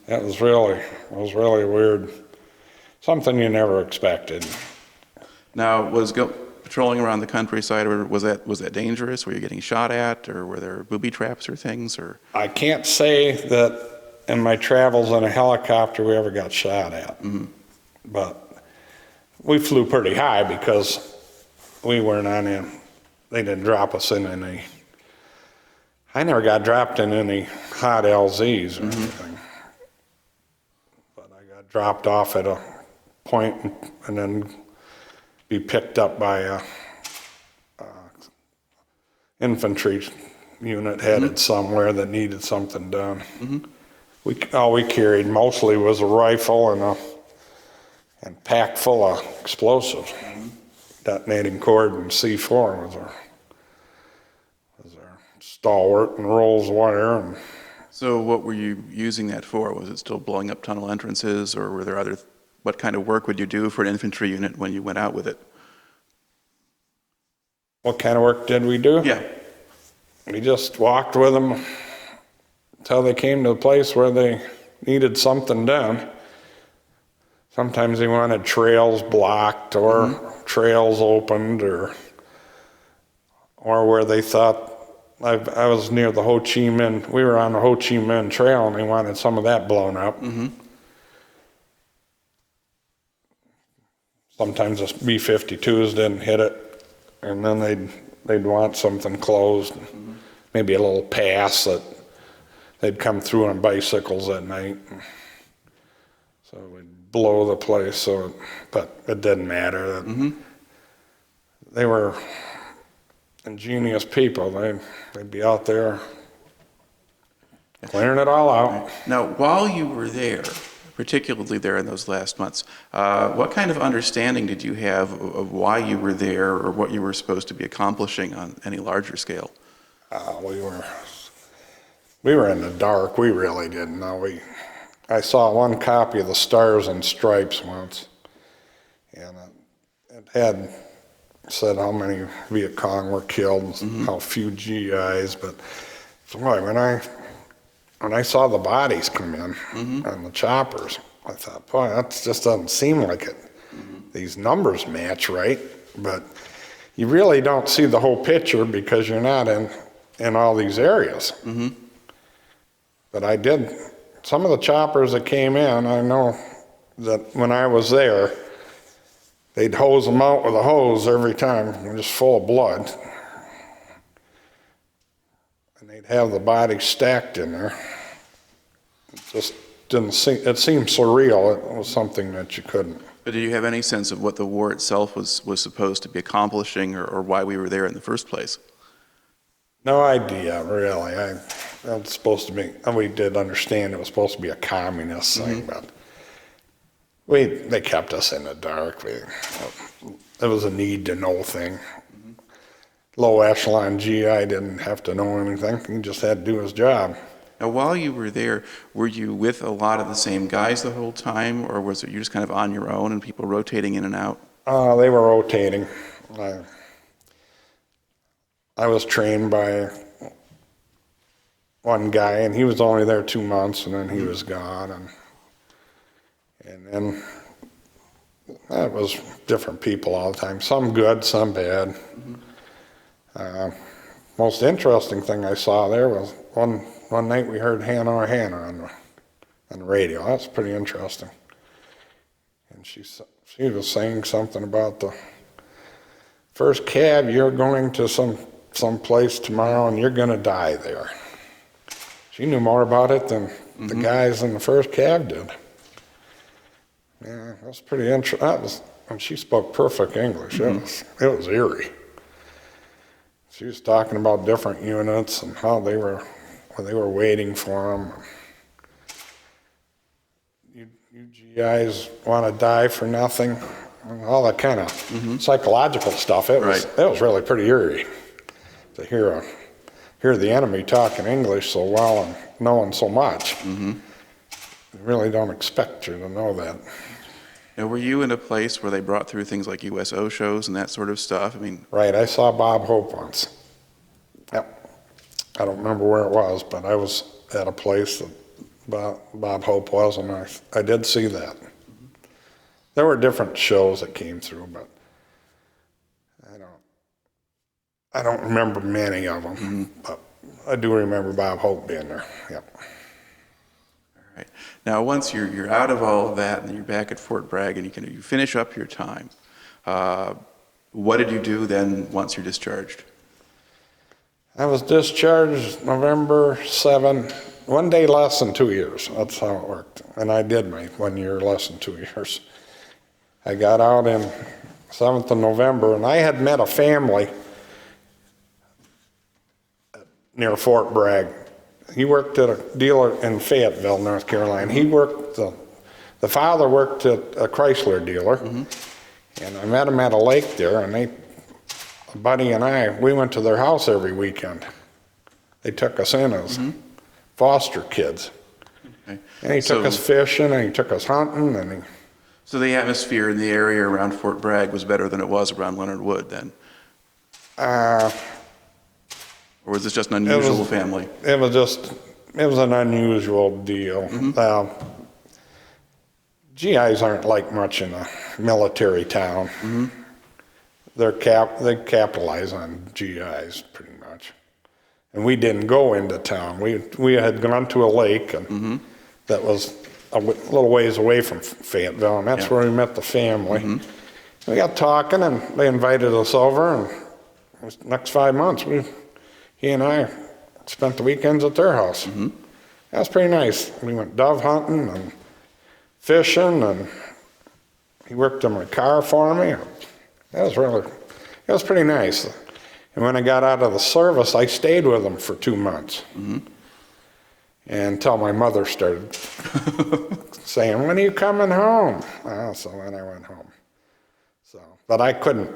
S2: That was really weird. Something you never expected.
S1: Now, patrolling around the countryside, or was that dangerous? Were you getting shot at, or were there booby traps or things? Or
S2: I can't say that in my travels in a helicopter we ever got shot at, but we flew pretty high because we weren't they didn't drop us in any. I never got dropped in any hot LZs or anything, but I got dropped off at a point and then be picked up by a infantry unit headed somewhere that needed something done. All we carried mostly was a rifle and pack full of explosives. Detonating cord and C4 was our stalwart, and rolls wire. And
S1: so what were you using that for? Was it still blowing up tunnel entrances, or were there what kind of work would you do for an infantry unit when you went out with it?
S2: what kind of work did we do?
S1: Yeah.
S2: We just walked with them until they came to a place where they needed something done. Sometimes they wanted trails blocked or trails opened, or where they thought, I was near the Ho Chi Minh, we were on the Ho Chi Minh Trail, and they wanted some of that blown up. Sometimes the B-52s didn't hit it, and then they'd want something closed, maybe a little pass that they'd come through on bicycles at night. So we'd blow the place, but it didn't matter. They were ingenious people. They'd be out there clearing it all out.
S1: Now, while you were there, particularly there in those last months, what kind of understanding did you have of why you were there, or what you were supposed to be accomplishing on any larger scale?
S2: We were in the dark. We really didn't know. I saw one copy of the Stars and Stripes once, and it had said how many Viet Cong were killed, and how few GIs. But boy, when I saw the bodies come in on the choppers, I thought, boy, that just doesn't seem like it. These numbers match right, but you really don't see the whole picture because you're not in all these areas. But I did. Some of the choppers that came in, I know that when I was there, they'd hose them out with a hose every time, just full of blood. And they'd have the body stacked in there. It just didn't seem, it seemed surreal. It was something that you couldn't.
S1: But did you have any sense of what the war itself was supposed to be accomplishing, or why we were there in the first place?
S2: No idea, really. It was supposed to be, and we did understand it was supposed to be a communist thing, but they kept us in the dark. It was a need to know thing. Low echelon GI didn't have to know anything. He just had to do his job.
S1: Now, while you were there, were you with a lot of the same guys the whole time, or was it you just kind of on your own and people rotating in and out?
S2: They were rotating. I was trained by one guy, and he was only there 2 months, and then he was gone. And then it was different people all the time, some good, some bad. Most interesting thing I saw there was one night we heard Hannah on the radio. That's pretty interesting. And she was saying something about the first cab, you're going to some place tomorrow and you're going to die there. She knew more about it than the guys in the first cab did. Yeah, that was pretty interesting. And she spoke perfect English. It was eerie. She was talking about different units and how they were waiting for them. You GIs want to die for nothing, all that kind of psychological stuff. It was really pretty eerie to hear the enemy talking English so well and knowing so much. really don't expect you to know that.
S1: Now, were you in a place where they brought through things like USO shows and that sort of stuff? I mean,
S2: Right, I saw Bob Hope once. Yep. I don't remember where it was, but I was at a place that Bob Hope was, and I did see that. There were different shows that came through, but I don't remember many of them. But I do remember Bob Hope being there. Yep.
S1: all right. Now, once you're out of all of that and you're back at Fort Bragg and you finish up your time, what did you do then once you're discharged?
S2: I was discharged November 7, 1 day less than 2 years. That's how it worked. And I did my 1 year less than 2 years. I got out in 7th of November, and I had met a family near Fort Bragg. He worked at a dealer in Fayetteville, North Carolina. He worked, the father worked at a Chrysler dealer, and I met him at a lake there, and a buddy and we went to their house every weekend. They took us in as foster kids.
S1: Okay.
S2: And he took us fishing, and he took us hunting, and
S1: So the atmosphere in the area around Fort Bragg was better than it was around Leonard Wood then? Or was this just an unusual family?
S2: It was an unusual deal. GIs aren't like much in a military town. They capitalize on GIs pretty much. And we didn't go into town. We had gone to a lake and that was a little ways away from Fayetteville, and that's where we met the family. We got talking, and they invited us over, and it was the next 5 months, he and I spent the weekends at their house. That was pretty nice. We went dove hunting and fishing, and he worked on my car for me. It was pretty nice. And when I got out of the service, I stayed with him for 2 months. Until my mother started saying, "When are you coming home?" So then I went home. But I couldn't,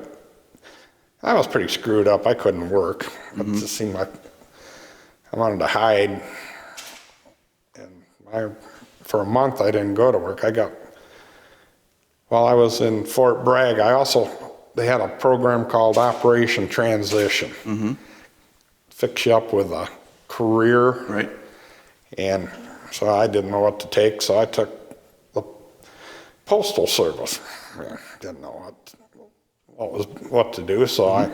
S2: I was pretty screwed up. I couldn't work. It just seemed like I wanted to hide. And for a month, I didn't go to work. While I was in Fort Bragg, they had a program called Operation Transition. Fix you up with a career.
S1: Right.
S2: And so I didn't know what to take, so I took the Postal Service. I didn't know what to do, so I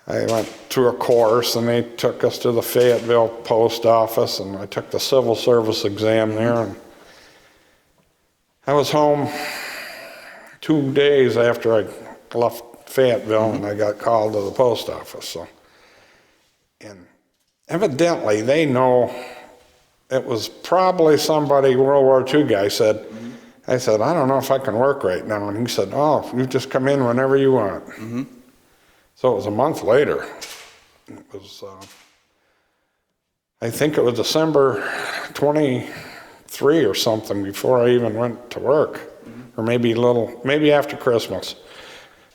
S2: went through a course, and they took us to the Fayetteville Post Office, and I took the Civil Service exam there, and I was home 2 days after I left Fayetteville, and I got called to the post office. And evidently, they know it was probably somebody, World War II guy said, I said, "I don't know if I can work right now." And he said, "Oh, you just come in whenever you want." So it was a month later. It was, I think it was December 23 or something before I even went to work, or maybe after Christmas.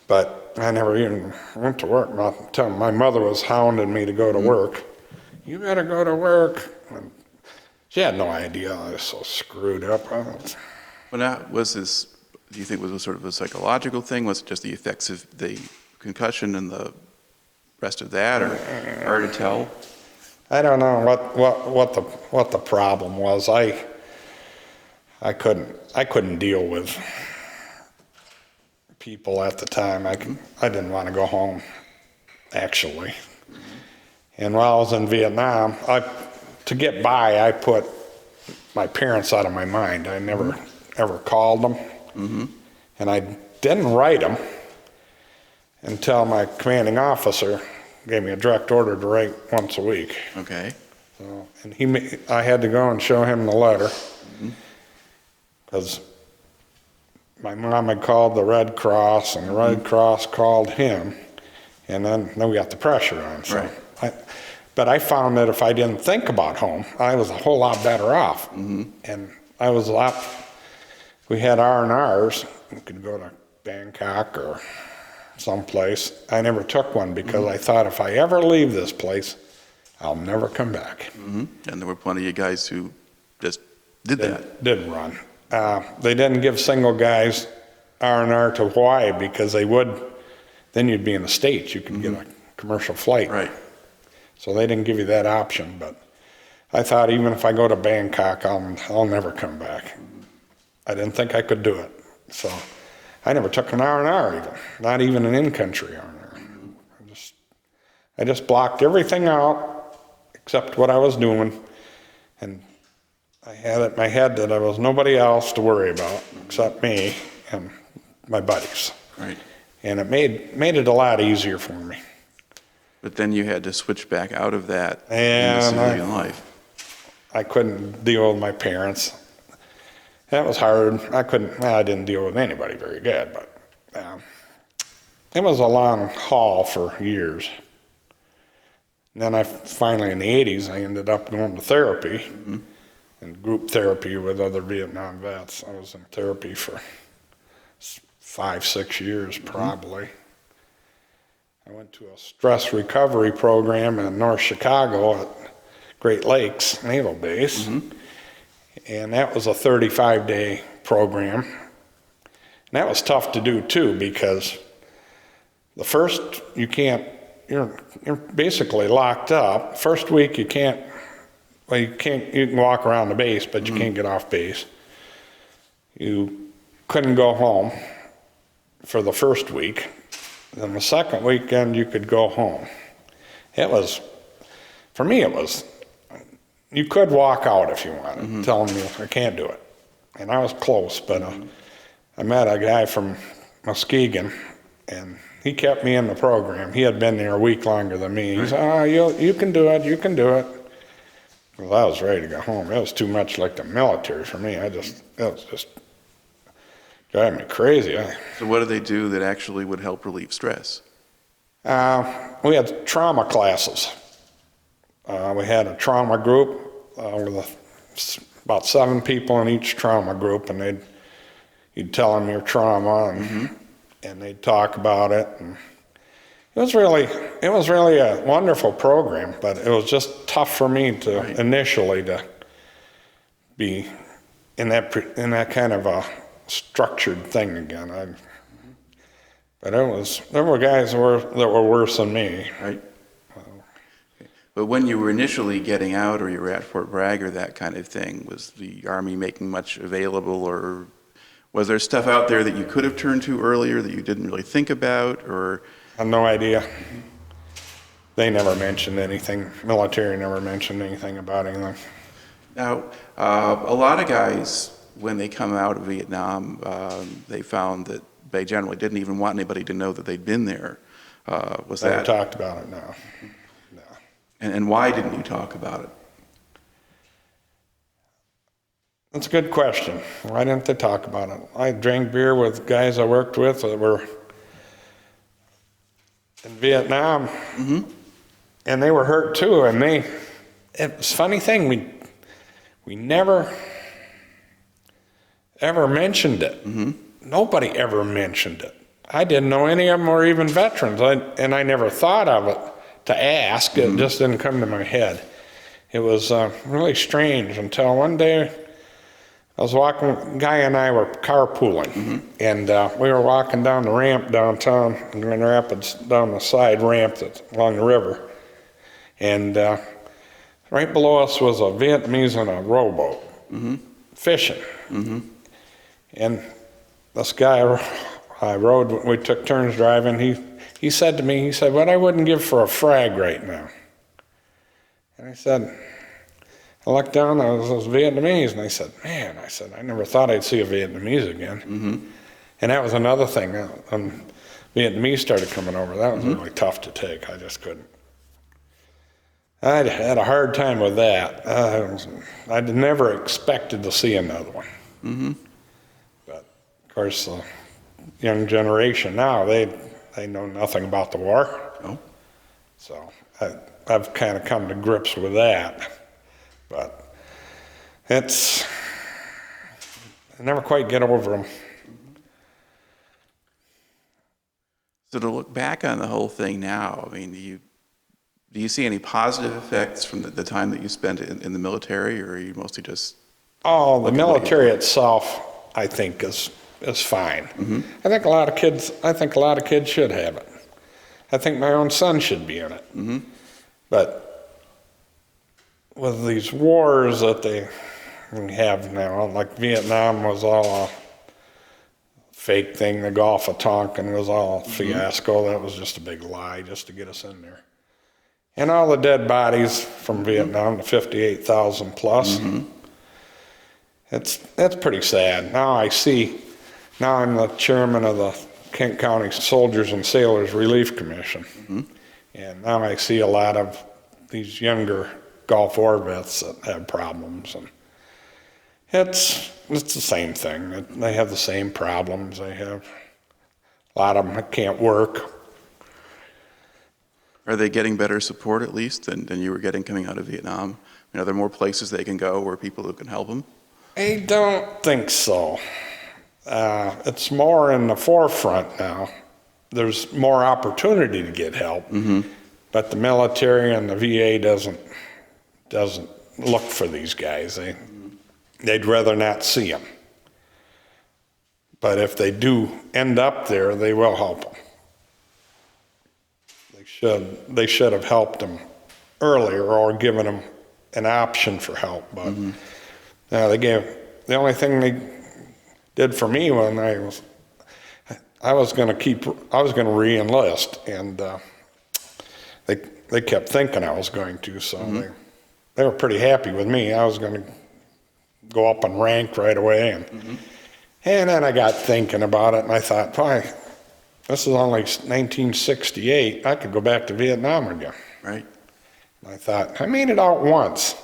S2: But I never even went to work. My mother was hounding me to go to work. "You better go to work." And she had no idea I was so screwed up.
S1: Well, now, do you think it was sort of a psychological thing? Was it just the effects of the concussion and the rest of that, or hard to tell?
S2: I don't know what the problem was. I couldn't deal with people at the time. I didn't want to go home, actually. And while I was in Vietnam, to get by, I put my parents out of my mind. I never ever called them, and I didn't write them until my commanding officer gave me a direct order to write once a week.
S1: Okay.
S2: So, and I had to go and show him the letter, because my mom had called the Red Cross, and the Red Cross called him, and then we got the pressure on. So
S1: Right.
S2: But I found that if I didn't think about home, I was a whole lot better off. And I was we had R&Rs. We could go to Bangkok or someplace. I never took one because I thought, if I ever leave this place, I'll never come back.
S1: And there were plenty of guys who just did that.
S2: Did run. They didn't give single guys R&R to Hawaii because they would, then you'd be in the States. You could get a commercial flight.
S1: Right.
S2: So they didn't give you that option. But I thought even if I go to Bangkok, I'll never come back. I didn't think I could do it. So I never took an R&R even, not even an in-country R&R. I just blocked everything out except what I was doing. And I had it in my head that there was nobody else to worry about except me and my buddies.
S1: Right.
S2: And it made it a lot easier for me.
S1: But then you had to switch back out of that
S2: And
S1: into civilian life.
S2: I couldn't deal with my parents. That was hard. I didn't deal with anybody very good, but it was a long haul for years. And then I finally, in the 80s, I ended up going to therapy, and group therapy with other Vietnam vets. I was in therapy for 5-6 years, probably. I went to a stress recovery program in North Chicago at Great Lakes Naval Base, and that was a 35-day program. And that was tough to do too, because the first, you're basically locked up. First week you can walk around the base, but you can't get off base. You couldn't go home for the first week. Then the second weekend you could go home. For me it was, you could walk out if you wanted, telling me I can't do it. And I was close, but I met a guy from Muskegon, and he kept me in the program. He had been there a week longer than me. He said, you can do it, you can do it. Well, I was ready to go home. It was too much like the military for me. It was just driving me crazy.
S1: So what did they do that actually would help relieve stress?
S2: We had trauma classes. We had a trauma group with about 7 people in each trauma group, and you'd tell them your trauma, and they'd talk about it. And it was really a wonderful program, but it was just tough for me to initially to be in that kind of a structured thing again. But there were guys that were worse than me.
S1: Right. But when you were initially getting out, or you were at Fort Bragg or that kind of thing, was the Army making much available, or was there stuff out there that you could have turned to earlier that you didn't really think about, or?
S2: I have no idea. They never mentioned anything. Military never mentioned anything about anything.
S1: Now, a lot of guys, when they come out of Vietnam, they found that they generally didn't even want anybody to know that they'd been there.
S2: Never talked about it, no.
S1: And why didn't you talk about it?
S2: That's a good question. Why didn't they talk about it? I drank beer with guys I worked with that were in Vietnam, and they were hurt too. And it was a funny thing. We never ever mentioned it. Nobody ever mentioned it. I didn't know any of them were even veterans, and I never thought of it to ask. It just didn't come to my head. It was really strange until one day I was walking, Guy and I were carpooling, and we were walking down the ramp downtown in Grand Rapids, down the side ramp that's along the river, and right below us was a Vietnamese in a rowboat, fishing. And this guy I rode, we took turns driving, he said to me, what I wouldn't give for a frag right now. And I said, I looked down, I was those Vietnamese, and I said, man, I never thought I'd see a Vietnamese again. And that was another thing. When Vietnamese started coming over, that was really tough to take. I just couldn't. I had a hard time with that. I'd never expected to see another one. But, of course, the young generation now, they know nothing about the war. So I've kind of come to grips with that. But I never quite get over them.
S1: So to look back on the whole thing now, I mean, do you see any positive effects from the time that you spent in the military, or are you mostly just
S2: Oh, the
S1: Look at what you're
S2: military
S1: doing.
S2: itself, I think, is fine. I think a lot of kids should have it. I think my own son should be in it. But with these wars that they have now, like Vietnam was all a fake thing, the Gulf of Tonkin was all a fiasco. That was just a big lie just to get us in there. And all the dead bodies from Vietnam, the 58,000 plus. That's pretty sad. Now I'm the chairman of the Kent County Soldiers and Sailors Relief Commission. And now I see a lot of these younger Gulf War vets that have problems. And it's the same thing. They have the same problems. They have a lot of them that can't work.
S1: Are they getting better support at least than you were getting coming out of Vietnam? I mean, are there more places they can go where people who can help them?
S2: I don't think so. It's more in the forefront now. There's more opportunity to get help, but the military and the VA doesn't look for these guys. They'd rather not see them. But if they do end up there, they will help them. They should have helped them earlier or given them an option for help. But the only thing they did for me when I was going to re-enlist, and they kept thinking I was going to, so they were pretty happy with me. I was going to go up in rank right away, and then I got thinking about it, and I thought, boy, this is only 1968. I could go back to Vietnam again.
S1: Right.
S2: And I thought, I made it out once.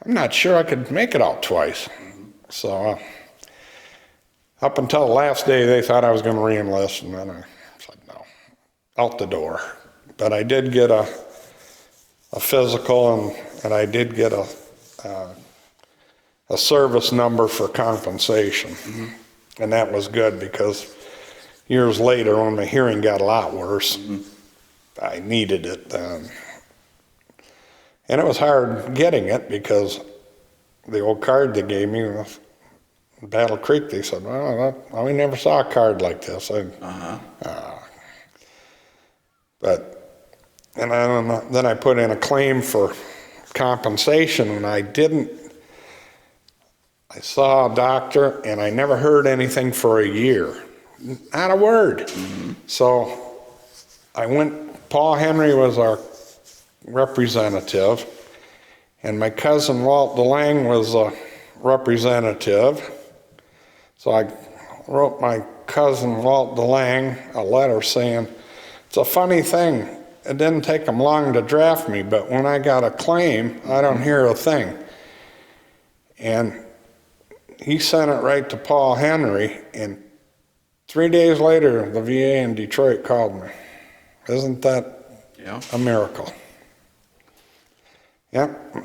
S2: I'm not sure I could make it out twice. So up until the last day, they thought I was going to re-enlist, and then I said no, out the door. But I did get a physical, and I did get a service number for compensation, and that was good because years later, when my hearing got a lot worse, I needed it. And it was hard getting it because the old card they gave me was Battle Creek. They said, well, we never saw a card like this. And then I put in a claim for compensation, and I saw a doctor, and I never heard anything for a year. Not a word. So Paul Henry was our representative, and my cousin Walt DeLange was a representative. So I wrote my cousin Walt DeLange a letter saying, it's a funny thing, it didn't take them long to draft me, but when I got a claim, I don't hear a thing. And he sent it right to Paul Henry, and 3 days later, the VA in Detroit called me. Isn't that a miracle? Yep.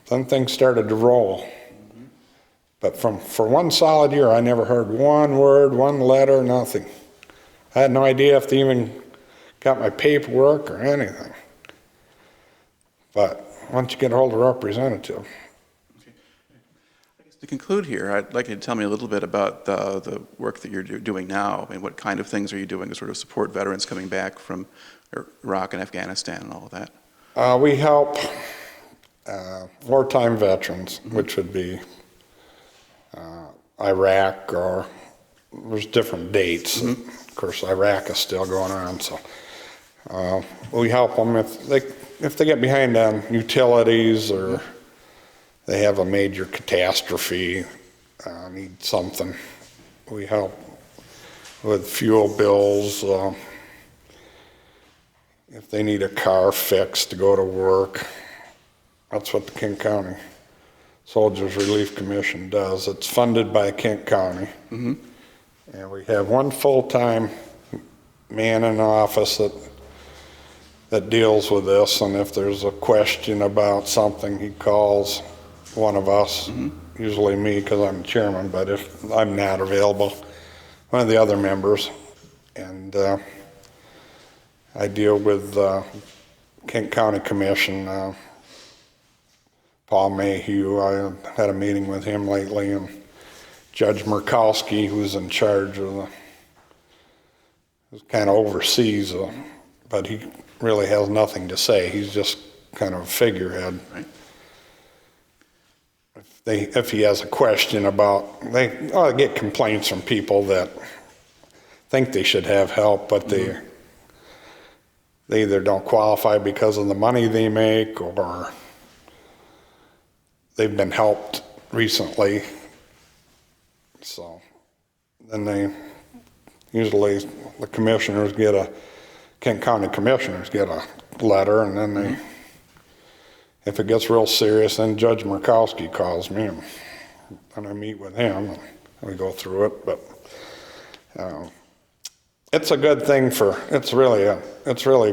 S2: Then things started to roll. But for one solid year, I never heard one word, one letter, nothing. I had no idea if they even got my paperwork or anything. But once you get a hold of a representative.
S1: To conclude here, I'd like you to tell me a little bit about the work that you're doing now. I mean, what kind of things are you doing to sort of support veterans coming back from Iraq and Afghanistan and all of that?
S2: We help wartime veterans, which would be Iraq, or there's different dates. Of course, Iraq is still going on, so we help them if they get behind on utilities, or they have a major catastrophe, need something. We help with fuel bills, if they need a car fixed to go to work. That's what the Kent County Soldiers Relief Commission does. It's funded by Kent County. And we have one full-time man in the office that deals with this, and if there's a question about something, he calls one of us, usually me because I'm chairman, but if I'm not available, one of the other members, and I deal with Kent County Commission. Paul Mayhew, I had a meeting with him lately, and Judge Murkowski, who's in charge of kind of oversees, but he really has nothing to say. He's just kind of a figurehead.
S1: Right.
S2: If he has a question about, they get complaints from people that think they should have help, but they either don't qualify because of the money they make, or they've been helped recently. So then usually the commissioners Kent County commissioners get a letter, and then if it gets real serious, then Judge Murkowski calls me, and I meet with him, and we go through it. But it's a good thing it's really a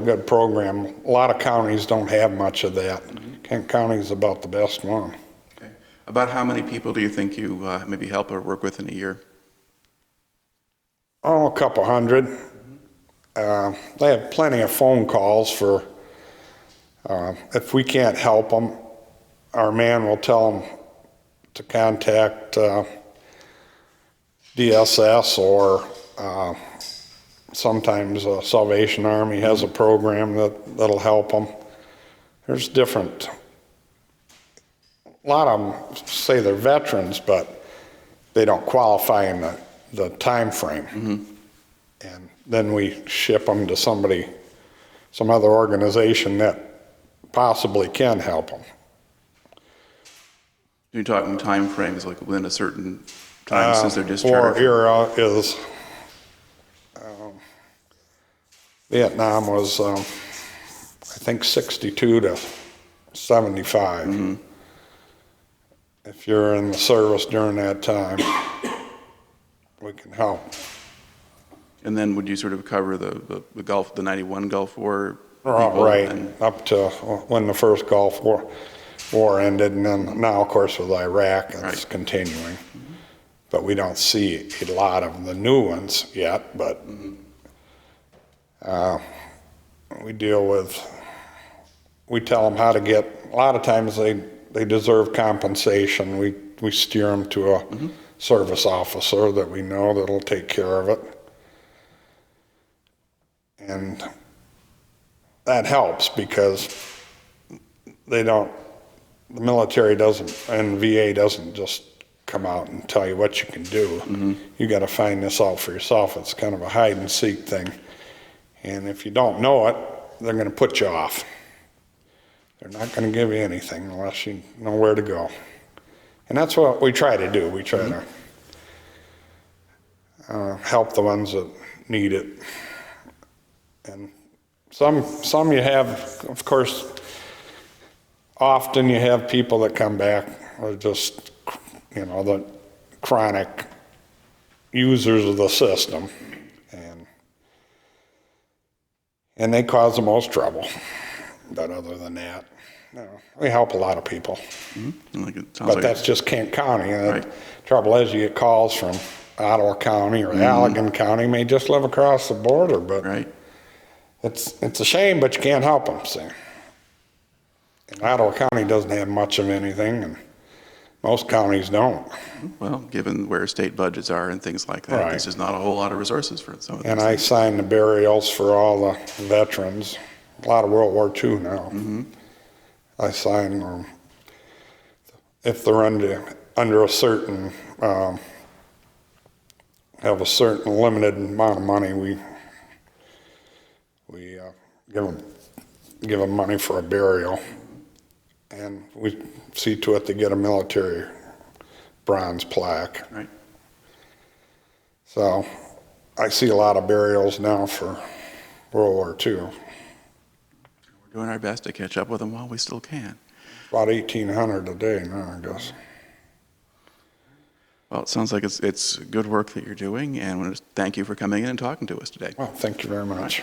S2: good program. A lot of counties don't have much of that. Kent County is about the best one.
S1: Okay. About how many people do you think you maybe help or work with in a year?
S2: Oh, a couple hundred. They have plenty of phone calls for, if we can't help them, our man will tell them to contact DSS, or sometimes Salvation Army has a program that'll help them. There's different, a lot of them say they're veterans, but they don't qualify in the time frame. And then we ship them to some other organization that possibly can help them.
S1: You're talking time frames, like within a certain time since they're discharged?
S2: War era is, Vietnam was, I think 62 to 75. If you're in the service during that time, we can help.
S1: And then would you sort of cover the Gulf, the 91 Gulf War?
S2: Right, up to when the first Gulf War ended, and then now, of course, with Iraq, it's continuing. But we don't see a lot of the new ones yet, but we tell them how to get, a lot of times they deserve compensation. We steer them to a service officer that we know that'll take care of it. And that helps because the military doesn't, and VA doesn't just come out and tell you what you can do. You got to find this out for yourself. It's kind of a hide and seek thing. And if you don't know it, they're going to put you off. They're not going to give you anything unless you know where to go. And that's what we try to do. We try to help the ones that need it. And some you have, of course, often you have people that come back are just, the chronic users of the system, and they cause the most trouble. But other than that, we help a lot of people. But that's just Kent County. And the trouble is, you get calls from Ottawa County or Allegan County, may just live across the border, but it's a shame, but you can't help them. See, and Ottawa County doesn't have much of anything, and most counties don't.
S1: Well, given where state budgets are and things like that, there's just not a whole lot of resources for some of these.
S2: And I sign the burials for all the veterans. A lot of World War II now. I sign them. If they're under a certain, have a certain limited amount of money, we give them money for a burial, and we see to it they get a military bronze plaque. So I see a lot of burials now for World War II.
S1: We're doing our best to catch up with them while we still can.
S2: About 1,800 a day now, I guess.
S1: Well, it sounds like it's good work that you're doing, and I want to thank you for coming in and talking to us today.
S2: Well, thank you very much.